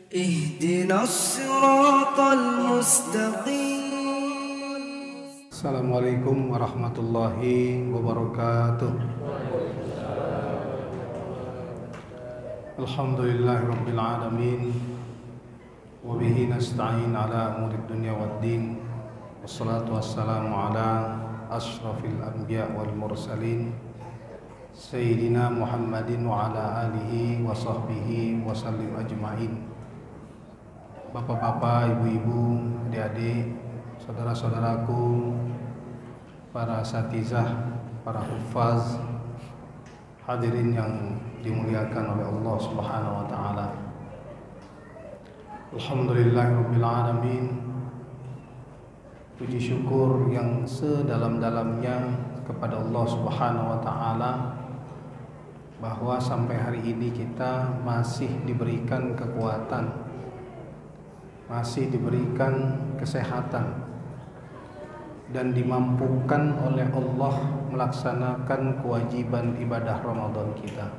اهدنا الصراط المستقيم. Assalamualaikum warahmatullahi wabarakatuh. Alhamdulillahirabbil alamin. Wa bihi nasta'in ala umuri dunya waddin. Wassalatu wassalamu ala asyrafil anbiya wal mursalin Sayyidina Muhammadin wa ala alihi wa sahbihi wa sallim ajma'in. Bapak-bapak, ibu-ibu, adik-adik, saudara-saudaraku, para asatizah, para hufaz, hadirin yang dimuliakan oleh Allah Subhanahu wa taala. Alhamdulillahirabbil alamin. Puji syukur yang sedalam-dalamnya kepada Allah Subhanahu wa taala bahwa sampai hari ini kita masih diberikan kekuatan, masih diberikan kesehatan, dan dimampukan oleh Allah melaksanakan kewajiban ibadah Ramadan kita.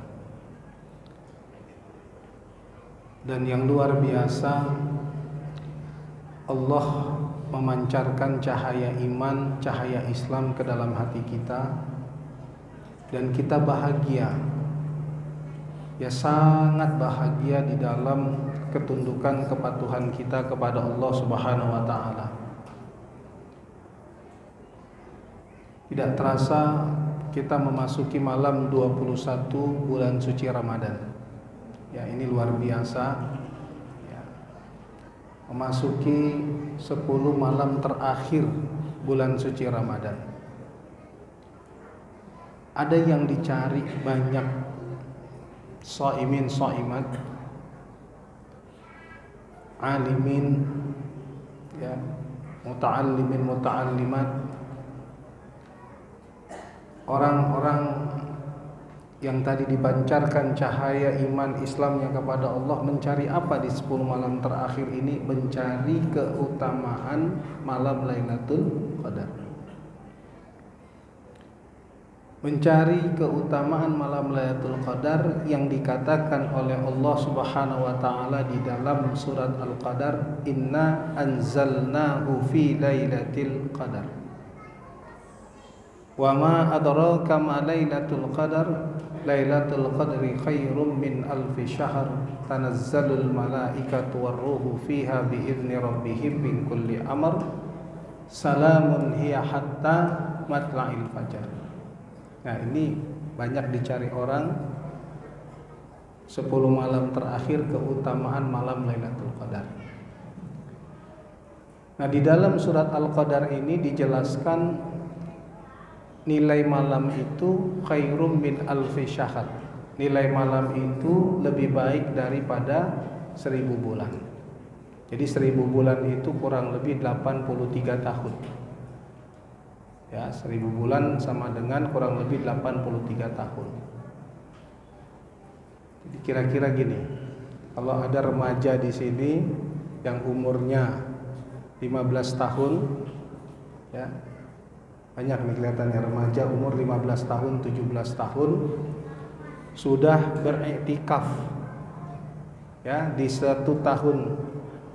Dan yang luar biasa, Allah memancarkan cahaya iman, cahaya Islam ke dalam hati kita, dan kita bahagia, ya sangat bahagia di dalam ketundukan kepatuhan kita kepada Allah Subhanahu wa taala. Tidak terasa kita memasuki malam 21 bulan suci Ramadan. Ya, ini luar biasa. Ya. Memasuki 10 malam terakhir bulan suci Ramadan. Ada yang dicari banyak shaimin shaimat, alimin, ya, muta'allimin muta'allimat, orang-orang yang tadi dipancarkan cahaya iman Islamnya kepada Allah mencari apa di 10 malam terakhir ini? Mencari keutamaan malam Lailatul Qadar. Mencari keutamaan malam Lailatul Qadar yang dikatakan oleh Allah Subhanahu wa taala di dalam surat Al-Qadar, inna anzalnahu fi lailatul qadar. Wa ma adraka ma lailatul qadar, lailatul qadri khairum min alfi syahr, tanazzalul malaikatu warruhu fiha biizni rabbihim min kulli amr, salamun hiya hatta matla'il fajar. Nah, ini banyak dicari orang 10 malam terakhir keutamaan malam Lailatul Qadar. Nah, di dalam surat Al-Qadar ini dijelaskan nilai malam itu khairum min alfi syahr. Nilai malam itu lebih baik daripada 1000 bulan. Jadi 1000 bulan itu kurang lebih 83 tahun. Ya, 1000 bulan sama dengan kurang lebih 83 tahun. Jadi kira-kira gini, kalau ada remaja di sini yang umurnya 15 tahun, ya, banyak nih kelihatannya remaja umur 15 tahun, 17 tahun sudah beriktikaf. Ya, di 1 tahun.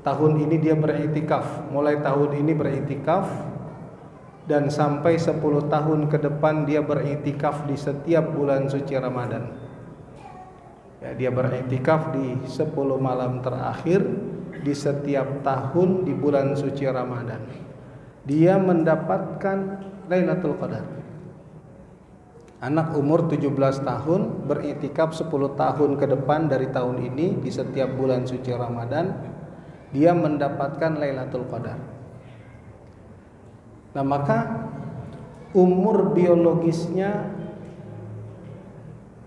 Tahun ini dia beriktikaf, mulai tahun ini beriktikaf, dan sampai 10 tahun ke depan dia beriktikaf di setiap bulan suci Ramadan. Ya, dia beriktikaf di 10 malam terakhir di setiap tahun di bulan suci Ramadan. Dia mendapatkan Lailatul Qadar. Anak umur 17 tahun beriktikaf 10 tahun ke depan dari tahun ini di setiap bulan suci Ramadan, dia mendapatkan Lailatul Qadar. Nah, maka umur biologisnya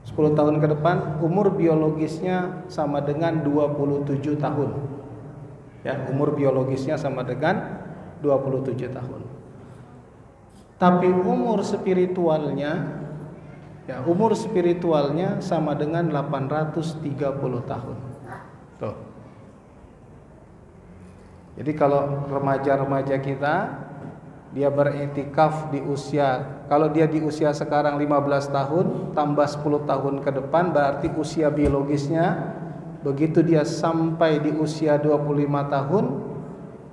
10 tahun ke depan, umur biologisnya sama dengan 27 tahun. Ya, umur biologisnya sama dengan 27 tahun. Tapi umur spiritualnya, ya, umur spiritualnya sama dengan 830 tahun. Tuh. Jadi kalau remaja-remaja kita dia beriktikaf di usia, kalau dia di usia sekarang 15 tahun tambah 10 tahun ke depan berarti usia biologisnya begitu dia sampai di usia 25 tahun,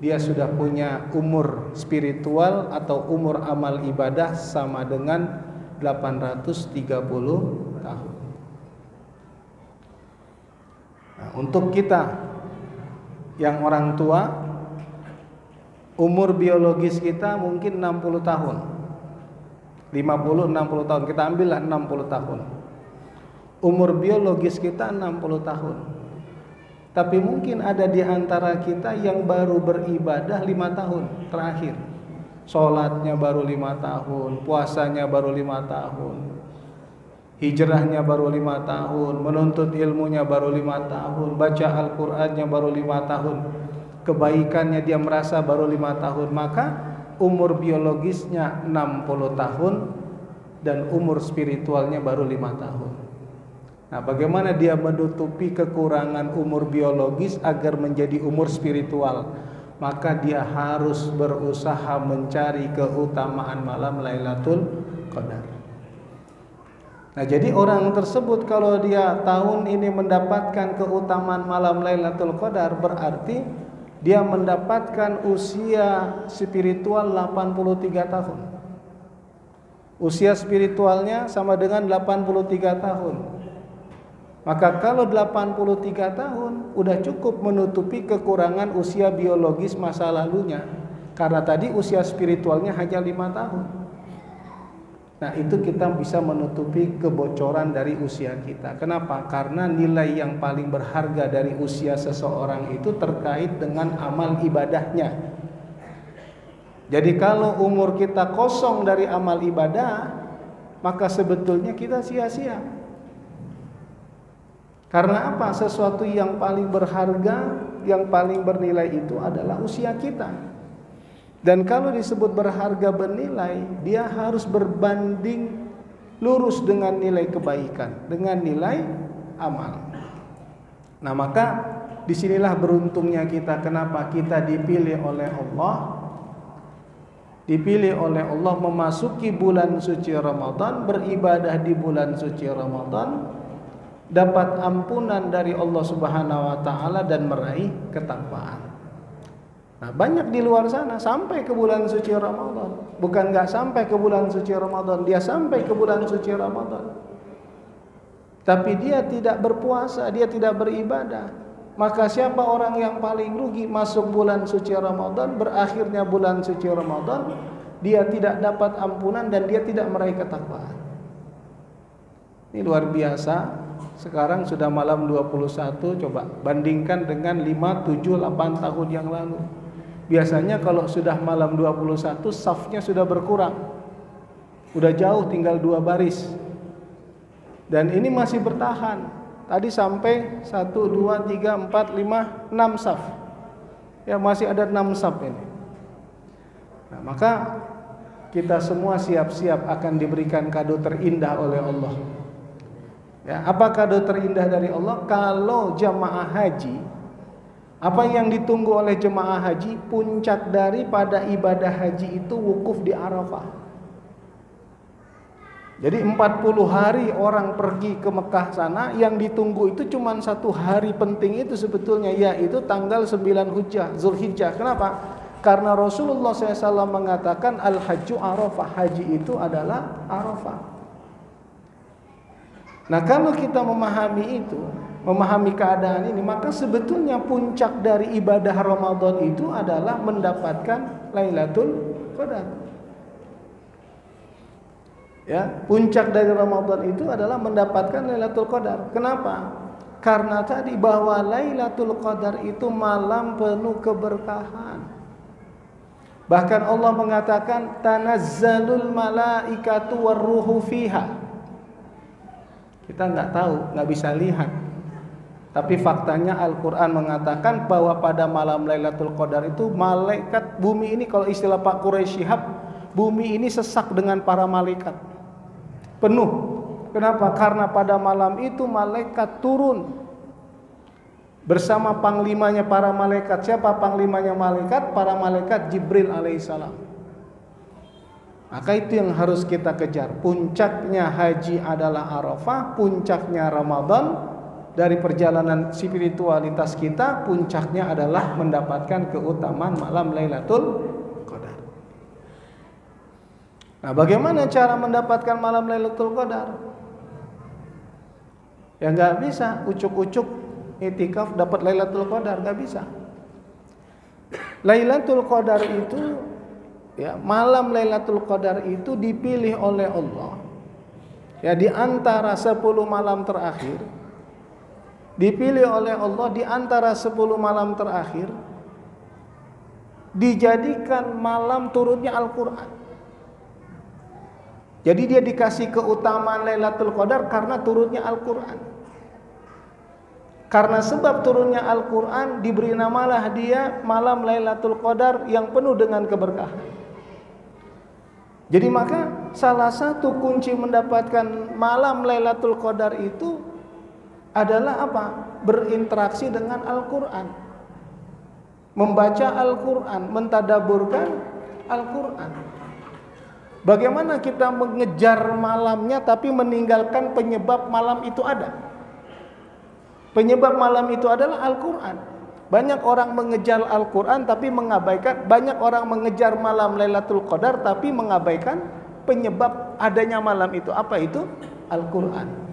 dia sudah punya umur spiritual atau umur amal ibadah sama dengan 830 tahun. Nah, untuk kita yang orang tua, umur biologis kita mungkin 60 tahun. 50-60 tahun, kita ambillah 60 tahun. Umur biologis kita 60 tahun. Tapi mungkin ada di antara kita yang baru beribadah 5 tahun terakhir. Sholatnya baru 5 tahun, puasanya baru 5 tahun, hijrahnya baru 5 tahun, menuntut ilmunya baru 5 tahun, baca Al-Qur'annya baru 5 tahun, kebaikannya dia merasa baru 5 tahun. Maka umur biologisnya 60 tahun dan umur spiritualnya baru 5 tahun. Nah, bagaimana dia menutupi kekurangan umur biologis agar menjadi umur spiritual? Maka dia harus berusaha mencari keutamaan malam Lailatul Qadar. Nah, jadi orang tersebut kalau dia tahun ini mendapatkan keutamaan malam Lailatul Qadar, berarti dia mendapatkan usia spiritual 83 tahun. Usia spiritualnya sama dengan 83 tahun. Maka kalau 83 tahun udah cukup menutupi kekurangan usia biologis masa lalunya. Karena tadi usia spiritualnya hanya 5 tahun. Nah, itu kita bisa menutupi kebocoran dari usia kita. Kenapa? Karena nilai yang paling berharga dari usia seseorang itu terkait dengan amal ibadahnya. Jadi kalau umur kita kosong dari amal ibadah, maka sebetulnya kita sia-sia. Karena apa? Sesuatu yang paling berharga, yang paling bernilai itu adalah usia kita. Dan kalau disebut berharga bernilai, dia harus berbanding lurus dengan nilai kebaikan, dengan nilai amal. Nah, maka disinilah beruntungnya kita. Kenapa? Kita dipilih oleh Allah, dipilih oleh Allah memasuki bulan suci Ramadan, beribadah di bulan suci Ramadan, dapat ampunan dari Allah Subhanahu wa taala dan meraih ketakwaan. Nah, banyak di luar sana sampai ke bulan suci Ramadan, bukan enggak sampai ke bulan suci Ramadan, dia sampai ke bulan suci Ramadan. Tapi dia tidak berpuasa, dia tidak beribadah. Maka siapa orang yang paling rugi? Masuk bulan suci Ramadan, berakhirnya bulan suci Ramadan, dia tidak dapat ampunan dan dia tidak meraih ketakwaan. Ini luar biasa. Sekarang sudah malam 21, coba bandingkan dengan 5, 7, 8 tahun yang lalu. Biasanya kalau sudah malam 21, safnya sudah berkurang. Udah jauh, tinggal 2 baris. Dan ini masih bertahan. Tadi sampai 1, 2, 3, 4, 5, 6 saf. Ya, masih ada 6 saf ini. Nah, maka kita semua siap-siap akan diberikan kado terindah oleh Allah. Ya, apa kado terindah dari Allah? Kalau jamaah haji, apa yang ditunggu oleh jemaah haji? Puncak daripada ibadah haji itu wukuf di Arafah. Jadi 40 hari orang pergi ke Mekah sana, yang ditunggu itu cuma 1 hari penting itu sebetulnya, yaitu tanggal 9 Zulhijjah. Kenapa? Karena Rasulullah SAW mengatakan al-hajju Arafah, haji itu adalah Arafah. Nah, kalau kita memahami itu, memahami keadaan ini, maka sebetulnya puncak dari ibadah Ramadan itu adalah mendapatkan Lailatul Qadar. Ya, puncak dari Ramadan itu adalah mendapatkan Lailatul Qadar. Kenapa? Karena tadi bahwa Lailatul Qadar itu malam penuh keberkahan. Bahkan Allah mengatakan tanazzalul malaikatu warruhu fiha. Kita nggak tahu, nggak bisa lihat. Tapi faktanya Al-Quran mengatakan bahwa pada malam Lailatul Qadar itu malaikat bumi ini, kalau istilah Pak Quraisy Shihab, bumi ini sesak dengan para malaikat. Penuh. Kenapa? Karena pada malam itu malaikat turun bersama panglimanya para malaikat. Siapa panglimanya malaikat? Para malaikat Jibril alaihissalam. Maka itu yang harus kita kejar. Puncaknya haji adalah Arafah, puncaknya Ramadan dari perjalanan spiritualitas kita, puncaknya adalah mendapatkan keutamaan malam Lailatul Qadar. Nah, bagaimana cara mendapatkan malam Lailatul Qadar? Ya nggak bisa ucuk-ucuk itikaf dapat Lailatul Qadar, nggak bisa. Lailatul Qadar itu, ya, malam Lailatul Qadar itu dipilih oleh Allah. Ya, di antara 10 malam terakhir, dipilih oleh Allah di antara 10 malam terakhir, dijadikan malam turunnya Al-Quran. Jadi dia dikasih keutamaan Lailatul Qadar karena turunnya Al-Quran. Karena sebab turunnya Al-Quran, diberi namalah dia malam Lailatul Qadar yang penuh dengan keberkahan. Jadi maka salah satu kunci mendapatkan malam Lailatul Qadar itu adalah apa? Berinteraksi dengan Al-Quran, membaca Al-Quran, mentadaburkan Al-Quran. Bagaimana kita mengejar malamnya tapi meninggalkan penyebab malam itu ada? Penyebab malam itu adalah Al-Quran. Banyak orang mengejar Al-Quran tapi mengabaikan, banyak orang mengejar malam Lailatul Qadar tapi mengabaikan penyebab adanya malam itu. Apa itu? Al-Quran.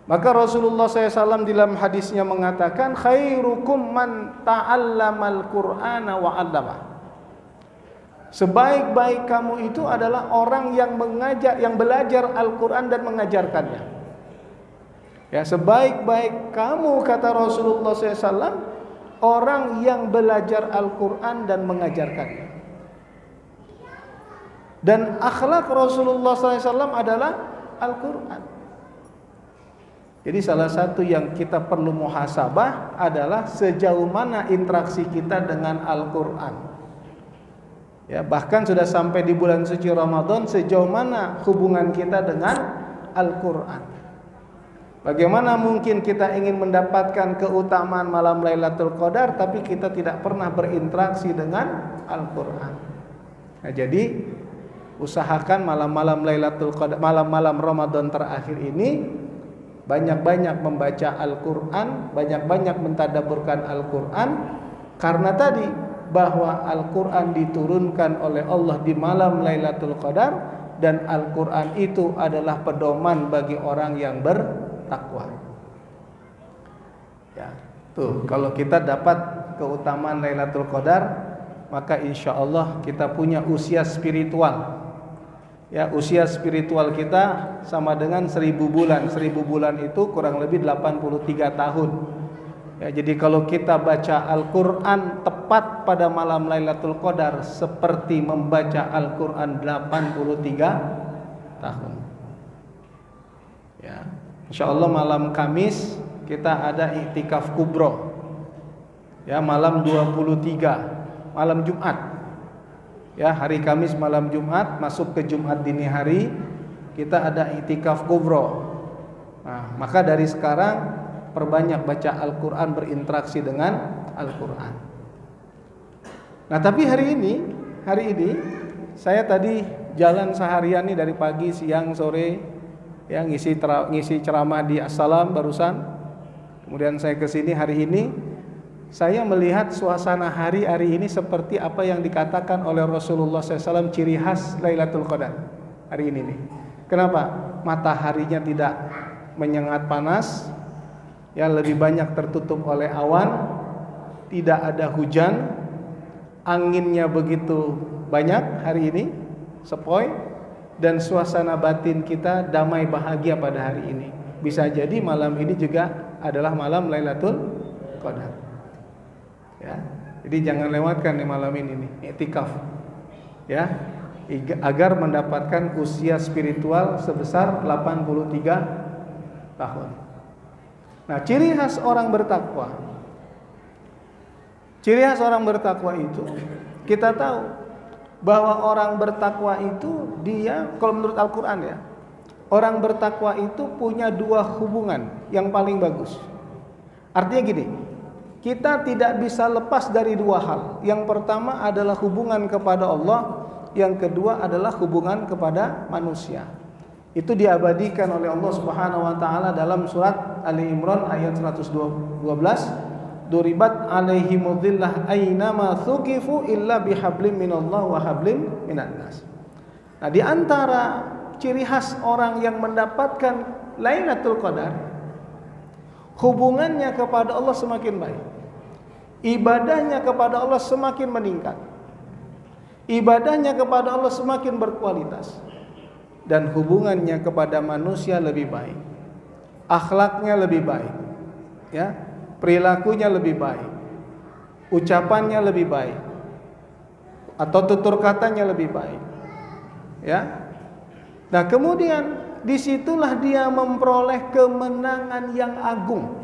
Maka Rasulullah SAW dalam hadisnya mengatakan, khairukum man ta'allamal Qur'ana wa 'allamah. Sebaik-baik kamu itu adalah orang yang mengajar, yang belajar Al-Quran dan mengajarkannya. Ya, sebaik-baik kamu, kata Rasulullah SAW, orang yang belajar Al-Quran dan mengajarkannya. Dan akhlak Rasulullah SAW adalah Al-Quran. Jadi salah satu yang kita perlu muhasabah adalah sejauh mana interaksi kita dengan Al-Quran. Ya, bahkan sudah sampai di bulan suci Ramadan, sejauh mana hubungan kita dengan Al-Quran. Bagaimana mungkin kita ingin mendapatkan keutamaan malam Lailatul Qadar tapi kita tidak pernah berinteraksi dengan Al-Quran. Nah, jadi usahakan malam-malam Lailatul Qadar, malam-malam Ramadan terakhir ini banyak-banyak membaca Al-Quran, banyak-banyak mentadaburkan Al-Quran. Karena tadi bahwa Al-Quran diturunkan oleh Allah di malam Lailatul Qadar, dan Al-Quran itu adalah pedoman bagi orang yang bertakwa. Ya, tuh, kalau kita dapat keutamaan Lailatul Qadar, maka insya Allah kita punya usia spiritual. Ya, usia spiritual kita sama dengan 1000 bulan. 1000 bulan itu kurang lebih 83 tahun. Ya, jadi kalau kita baca Al-Quran tepat pada malam Lailatul Qadar, seperti membaca Al-Quran 83 tahun. Ya, insya Allah malam Kamis kita ada iktikaf kubro. Ya, malam 23, malam Jumat. Ya, hari Kamis malam Jumat masuk ke Jumat dini hari kita ada iktikaf kubro. Nah, maka dari sekarang perbanyak baca Al-Quran, berinteraksi dengan Al-Quran. Nah, tapi hari ini saya tadi jalan seharian nih, dari pagi, siang, sore, ya, ngisi ceramah di Assalam barusan. Kemudian saya ke sini hari ini. Saya melihat suasana hari ini seperti apa yang dikatakan oleh Rasulullah SAW ciri khas Lailatul Qadar hari ini nih. Kenapa? Mataharinya tidak menyengat panas, ya, lebih banyak tertutup oleh awan, tidak ada hujan, anginnya begitu banyak hari ini, sepoi, dan suasana batin kita damai bahagia pada hari ini. Bisa jadi malam ini juga adalah malam Lailatul Qadar. Ya, jadi jangan lewatkan di malam ini nih, iktikaf, ya, agar mendapatkan usia spiritual sebesar 83 tahun. Nah, ciri khas orang bertakwa. Ciri khas orang bertakwa itu, kita tahu bahwa orang bertakwa itu dia, kalau menurut Al-Quran ya, orang bertakwa itu punya dua hubungan yang paling bagus. Artinya gini, kita tidak bisa lepas dari dua hal. Yang pertama adalah hubungan kepada Allah, yang kedua adalah hubungan kepada manusia. Itu diabadikan oleh Allah Subhanahu wa taala dalam surat Ali Imran ayat 112. Duribat alaihimudillah aynama thuqifu illa bihablim minallah wa hablim minan nas. Nah, di antara ciri khas orang yang mendapatkan Lailatul Qadar, hubungannya kepada Allah semakin baik. Ibadahnya kepada Allah semakin meningkat. Ibadahnya kepada Allah semakin berkualitas. Dan hubungannya kepada manusia lebih baik. Akhlaknya lebih baik. Ya, perilakunya lebih baik. Ucapannya lebih baik. Atau tutur katanya lebih baik. Ya. Nah, kemudian disitulah dia memperoleh kemenangan yang agung.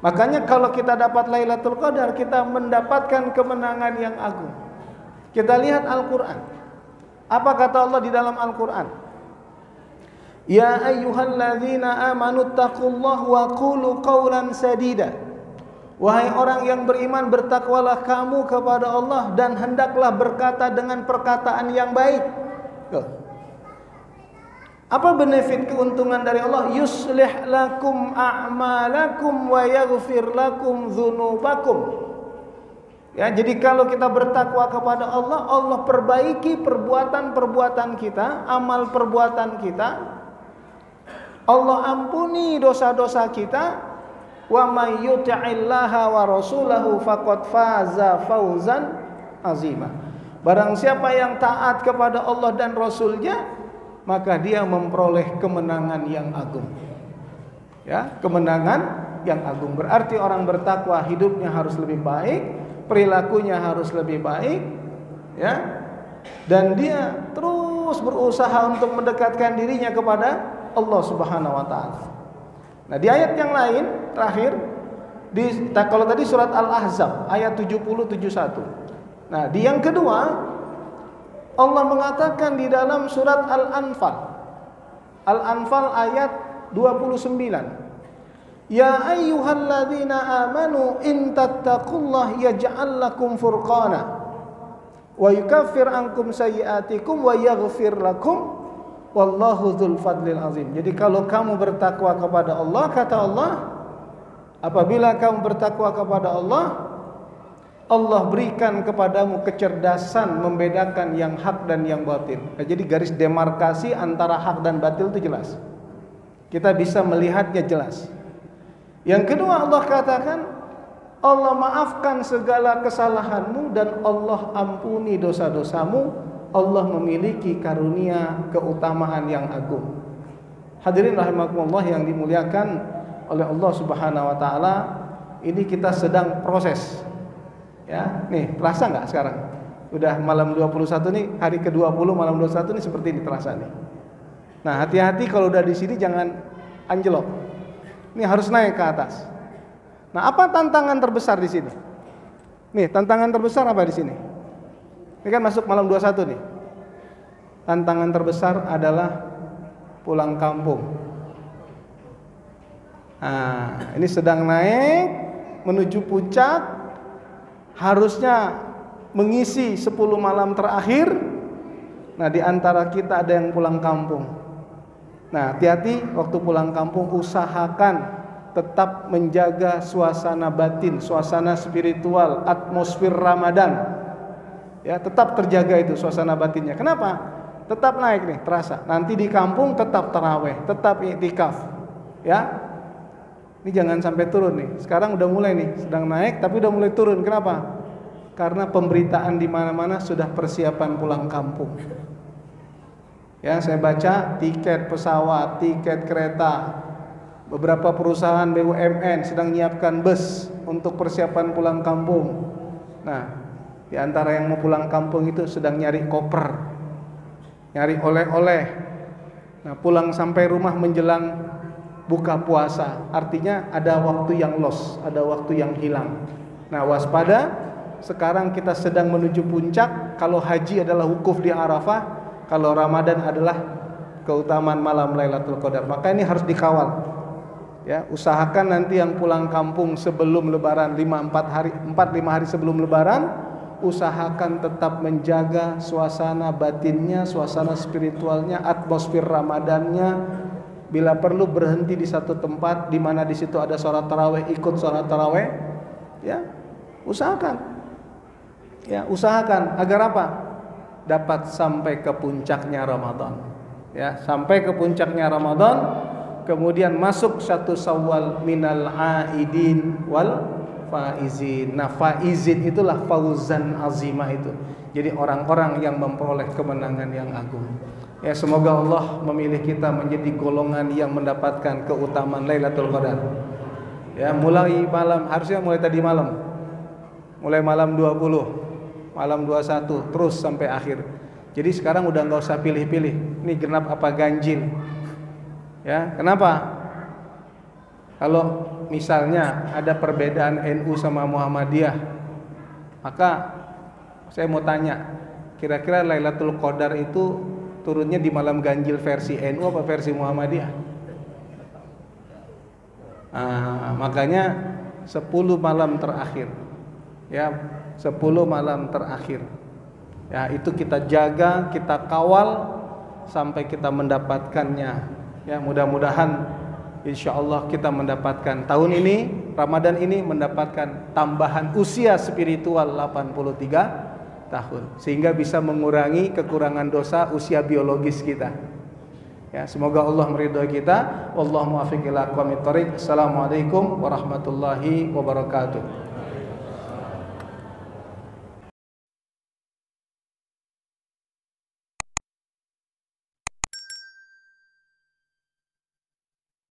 Makanya kalau kita dapat Lailatul Qadar, kita mendapatkan kemenangan yang agung. Kita lihat Al-Quran. Apa kata Allah di dalam Al-Quran? Ya ayyuhalladzina amanu taqullaha wa qulu qawlan sadida. Wahai orang yang beriman, bertakwalah kamu kepada Allah dan hendaklah berkata dengan perkataan yang baik. Apa benefit keuntungan dari Allah? Yuslih lakum a'malakum wa yaghfir lakum dzunubakum. Ya, jadi kalau kita bertakwa kepada Allah, Allah perbaiki perbuatan-perbuatan kita, amal perbuatan kita. Allah ampuni dosa-dosa kita. Wa may yuti'illaha wa rasulahu faqad faza fawzan azima. Barang siapa yang taat kepada Allah dan Rasulnya, maka dia memperoleh kemenangan yang agung. Ya, kemenangan yang agung. Berarti orang bertakwa hidupnya harus lebih baik, perilakunya harus lebih baik, ya, dan dia terus berusaha untuk mendekatkan dirinya kepada Allah Subhanahu wa taala. Nah, di ayat yang lain terakhir kalau tadi surat Al-Ahzab ayat 70-71. Nah, di yang kedua Allah mengatakan di dalam surat Al-Anfal. Al-Anfal ayat 29. Ya ayyuhalladzina amanu in tattaqullaha yaj'al lakum furqana wa yukaffir ankum sayyi'atikum wa yaghfir lakum wallahu dzul fadlil azim. Jadi kalau kamu bertakwa kepada Allah, kata Allah, apabila kamu bertakwa kepada Allah, Allah berikan kepadamu kecerdasan membedakan yang hak dan yang batil. Nah, jadi garis demarkasi antara hak dan batil itu jelas. Kita bisa melihatnya jelas. Yang kedua Allah katakan, Allah maafkan segala kesalahanmu dan Allah ampuni dosa-dosamu. Allah memiliki karunia keutamaan yang agung. Hadirin rahimakumullah yang dimuliakan oleh Allah Subhanahu wa taala, ini kita sedang proses. Ya, nih terasa nggak sekarang? Udah malam 21 nih, hari ke-20 malam 21 nih seperti ini terasa nih. Nah, hati-hati kalau udah di sini jangan anjlok. Ini harus naik ke atas. Nah, apa tantangan terbesar di sini? Nih, tantangan terbesar apa di sini? Ini kan masuk malam 21 nih. Tantangan terbesar adalah pulang kampung. Nah, ini sedang naik menuju puncak. Harusnya mengisi 10 malam terakhir. Nah, di antara kita ada yang pulang kampung. Nah, hati-hati waktu pulang kampung, usahakan tetap menjaga suasana batin, suasana spiritual, atmosfer Ramadan. Ya, tetap terjaga itu suasana batinnya. Kenapa? Tetap naik nih, terasa. Nanti di kampung tetap taraweh, tetap i'tikaf. Ya. Ini jangan sampai turun nih. Sekarang udah mulai nih, sedang naik tapi udah mulai turun. Kenapa? Karena pemberitaan di mana-mana sudah persiapan pulang kampung. Ya, saya baca tiket pesawat, tiket kereta. Beberapa perusahaan BUMN sedang menyiapkan bus untuk persiapan pulang kampung. Nah, di antara yang mau pulang kampung itu sedang nyari koper, nyari oleh-oleh. Nah, pulang sampai rumah menjelang buka puasa, artinya ada waktu yang lost, ada waktu yang hilang. Nah, waspada, sekarang kita sedang menuju puncak. Kalau haji adalah wukuf di Arafah, kalau Ramadan adalah keutamaan malam Lailatul Qadar. Maka ini harus dikawal. Ya, usahakan nanti yang pulang kampung sebelum lebaran 4-5 hari sebelum lebaran, usahakan tetap menjaga suasana batinnya, suasana spiritualnya, atmosfer Ramadannya. Bila perlu berhenti di satu tempat di mana di situ ada sholat tarawih, ikut sholat tarawih, ya usahakan, usahakan agar apa? Dapat sampai ke puncaknya Ramadan, ya sampai ke puncaknya Ramadan, kemudian masuk 1 Syawal minal aidin wal faizin. Nah, faizin itulah fauzan azimah itu. Jadi orang-orang yang memperoleh kemenangan yang agung. Ya, semoga Allah memilih kita menjadi golongan yang mendapatkan keutamaan Lailatul Qadar. Ya, mulai malam, harusnya mulai tadi malam. Mulai malam 20, malam 21 terus sampai akhir. Jadi sekarang udah enggak usah pilih-pilih. Ini genap apa ganjil. Ya, kenapa? Kalau misalnya ada perbedaan NU sama Muhammadiyah, maka saya mau tanya, kira-kira Lailatul Qadar itu turunnya di malam ganjil versi NU apa versi Muhammadiyah? Makanya 10 malam terakhir, ya 10 malam terakhir, ya itu kita jaga, kita kawal sampai kita mendapatkannya. Ya, mudah-mudahan insya Allah kita mendapatkan tahun ini, Ramadan ini mendapatkan tambahan usia spiritual 83 tahun, sehingga bisa mengurangi kekurangan dosa usia biologis kita. Ya, semoga Allah meridhai kita. Wallahu muwaffiq ila aqwamit thoriq. Assalamualaikum warahmatullahi wabarakatuh.